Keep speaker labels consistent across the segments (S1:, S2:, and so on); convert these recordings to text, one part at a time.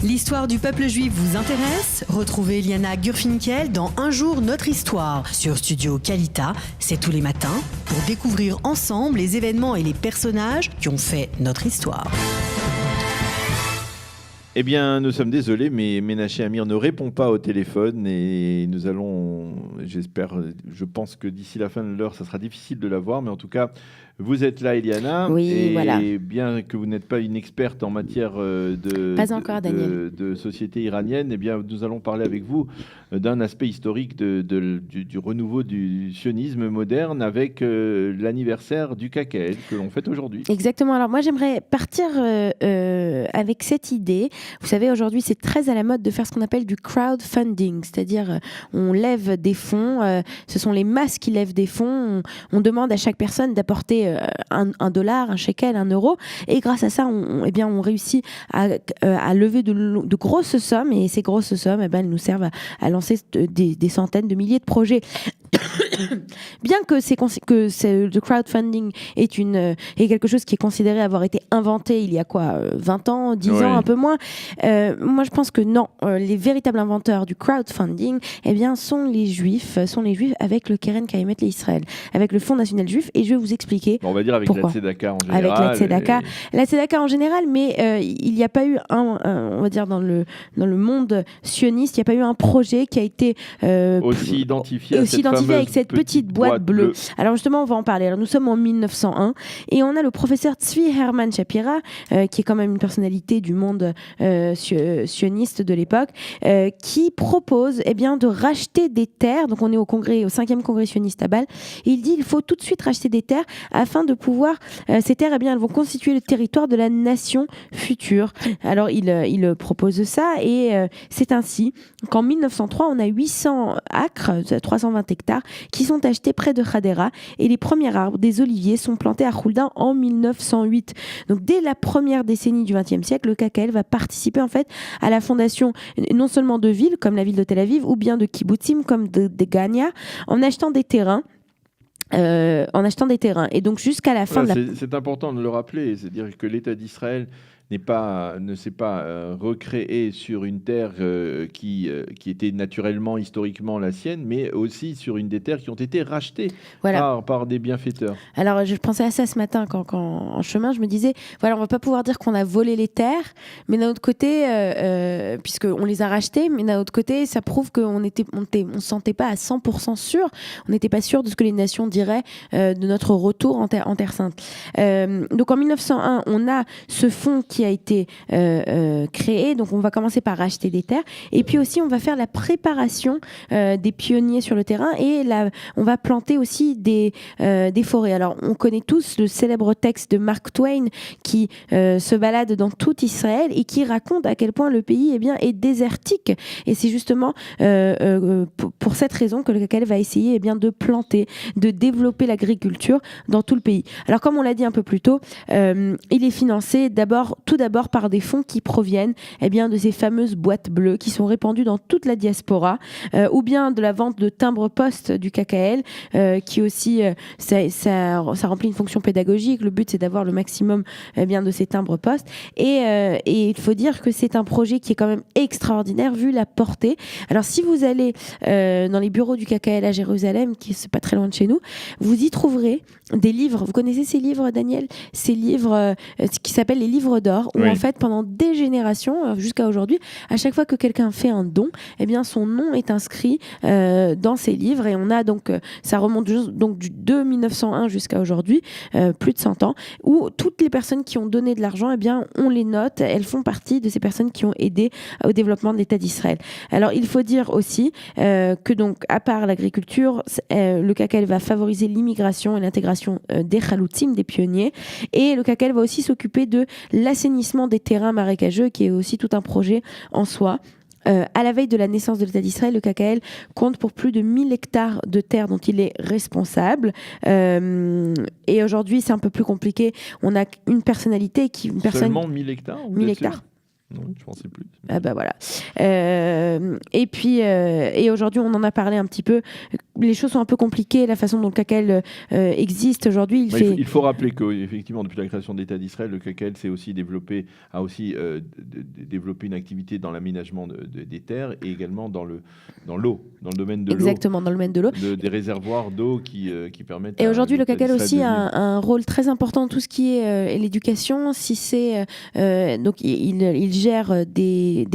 S1: L'histoire du peuple juif vous intéresse? Retrouvez Liana Gurfinkel dans Un jour notre histoire sur Studio Kalita. C'est tous les matins pour découvrir ensemble les événements et les personnages qui ont fait notre histoire.
S2: Eh bien, nous sommes désolés, mais Ménaché Amir ne répond pas au téléphone et nous allons, je pense que d'ici la fin de l'heure, ça sera difficile de la voir, mais en tout cas, vous êtes là, Eliana.
S3: Oui,
S2: et
S3: voilà.
S2: bien que vous n'êtes pas une experte en matière de société iranienne, eh bien, nous allons parler avec vous d'un aspect historique du renouveau du sionisme moderne avec l'anniversaire du KKL que l'on fête aujourd'hui.
S3: Exactement. Alors moi, j'aimerais partir avec cette idée. Vous savez, aujourd'hui, c'est très à la mode de faire ce qu'on appelle du crowdfunding, c'est-à-dire on lève des fonds, ce sont les masses qui lèvent des fonds, on demande à chaque personne d'apporter $1, un shekel, €1, et grâce à ça, on réussit à lever de grosses sommes, et ces grosses sommes, elles nous servent à lancer des centaines de milliers de projets. Bien que le crowdfunding est quelque chose qui est considéré avoir été inventé il y a 20 ans, 10 ans, un peu moins, moi je pense que non, les véritables inventeurs du crowdfunding sont les juifs avec le Keren Kayemet l'Israël, avec le Fonds national juif, et je vais vous expliquer
S2: on va dire avec
S3: pourquoi.
S2: la Tzedaka en général.
S3: Avec la Tzedaka en général, mais il n'y a pas eu on va dire dans le monde sioniste, il n'y a pas eu un projet qui a été
S2: aussi identifié
S3: avec cette petite boîte bleue. Alors justement, on va en parler. Alors, nous sommes en 1901 et on a le professeur Tzvi Hermann Shapira, qui est quand même une personnalité du monde sioniste de l'époque, qui propose de racheter des terres. Donc on est au 5e congrès sioniste à Bâle. Il dit qu'il faut tout de suite racheter des terres afin de pouvoir... ces terres, elles vont constituer le territoire de la nation future. Alors il propose ça, et c'est ainsi qu'en 1903, on a 800 acres, 320 hectares, qui sont achetés près de Hadera, et les premiers arbres des oliviers sont plantés à Khouldin en 1908. Donc dès la première décennie du XXe siècle, le KKL va participer en fait à la fondation non seulement de villes comme la ville de Tel Aviv, ou bien de kibbutzim comme de Gania, en achetant des terrains. Et donc jusqu'à la fin
S2: c'est important de le rappeler, c'est-à-dire que l'État d'Israël ne s'est pas recréé sur une terre qui était naturellement, historiquement la sienne, mais aussi sur des terres qui ont été rachetées par des bienfaiteurs.
S3: Alors, je pensais à ça ce matin quand en chemin, je me disais, voilà, on va pas pouvoir dire qu'on a volé les terres, mais d'un autre côté, puisqu'on les a rachetées, mais d'un autre côté, ça prouve qu'on se sentait pas à 100% sûr, on n'était pas sûr de ce que les nations diraient de notre retour en Terre Sainte. Donc en 1901, on a ce fonds qui a été créé. Donc on va commencer par racheter des terres, et puis aussi on va faire la préparation des pionniers sur le terrain, et on va planter aussi des forêts. Alors on connaît tous le célèbre texte de Mark Twain qui se balade dans tout Israël et qui raconte à quel point le pays est désertique, et c'est justement pour cette raison que le KKL va essayer de planter, de développer l'agriculture dans tout le pays. Alors comme on l'a dit un peu plus tôt, il est financé tout d'abord par des fonds qui proviennent de ces fameuses boîtes bleues qui sont répandues dans toute la diaspora, ou bien de la vente de timbres-poste du KKL, qui aussi ça remplit une fonction pédagogique. Le but, c'est d'avoir le maximum de ces timbres-postes, et il faut dire que c'est un projet qui est quand même extraordinaire vu la portée. Alors si vous allez dans les bureaux du KKL à Jérusalem, qui c'est pas très loin de chez nous, vous y trouverez des livres. Vous connaissez ces livres, Daniel? Ces livres qui s'appellent les livres d'or, où en fait pendant des générations jusqu'à aujourd'hui, à chaque fois que quelqu'un fait un don, son nom est inscrit dans ces livres, et on a donc ça remonte de 1901 jusqu'à aujourd'hui, plus de 100 ans, où toutes les personnes qui ont donné de l'argent, on les note, elles font partie de ces personnes qui ont aidé au développement de l'État d'Israël. Alors il faut dire aussi que donc à part l'agriculture, le KKL va favoriser l'immigration et l'intégration des chaloutzim, des pionniers, et le KKL va aussi s'occuper de l'assainissement des terrains marécageux, qui est aussi tout un projet en soi. À la veille de la naissance de l'État d'Israël, le KKL compte pour plus de 1000 hectares de terres dont il est responsable. Et aujourd'hui, c'est un peu plus compliqué. On a une personnalité
S2: Seulement 1000 hectares
S3: 1000 hectares.
S2: Non, je pensais plus.
S3: Ah bah voilà. Et puis, et aujourd'hui, on en a parlé un petit peu. les choses sont un peu compliquées, la façon dont le KKL existe aujourd'hui.
S2: Il faut rappeler qu'effectivement, depuis la création de l'État d'Israël, le KKL a aussi développé une activité dans l'aménagement des terres et également dans l'eau, dans le domaine de l'eau.
S3: Exactement, dans le domaine de l'eau.
S2: Des réservoirs d'eau qui permettent...
S3: Et aujourd'hui, le KKL aussi a un rôle très important dans tout ce qui est l'éducation. Si c'est... donc, il gère des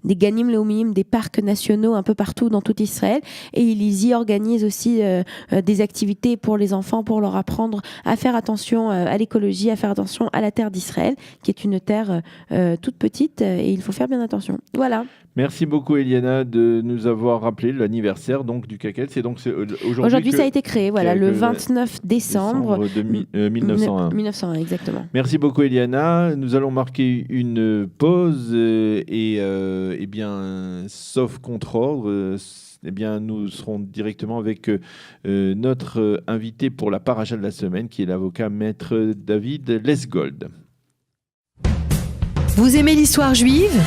S3: Ganim Leumim, des parcs nationaux un peu partout dans tout Israël. Et ils y organisent aussi des activités pour les enfants, pour leur apprendre à faire attention à l'écologie, à faire attention à la terre d'Israël, qui est une terre toute petite, et il faut faire bien attention. Voilà.
S2: Merci beaucoup, Eliana, de nous avoir rappelé l'anniversaire donc, du KKL. C'est aujourd'hui
S3: ça a été créé, le 29 décembre
S2: 1901.
S3: 1901, exactement.
S2: Merci beaucoup, Eliana. Nous allons marquer une pause et sauf contre-ordre, nous serons directement avec notre invité pour la paracha de la semaine, qui est l'avocat maître David Lesgold.
S1: Vous aimez l'histoire juive ?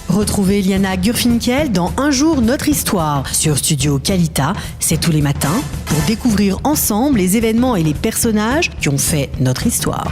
S1: Retrouvez Liana Gurfinkel dans Un jour notre histoire sur Studio Kalita, c'est tous les matins, pour découvrir ensemble les événements et les personnages qui ont fait notre histoire.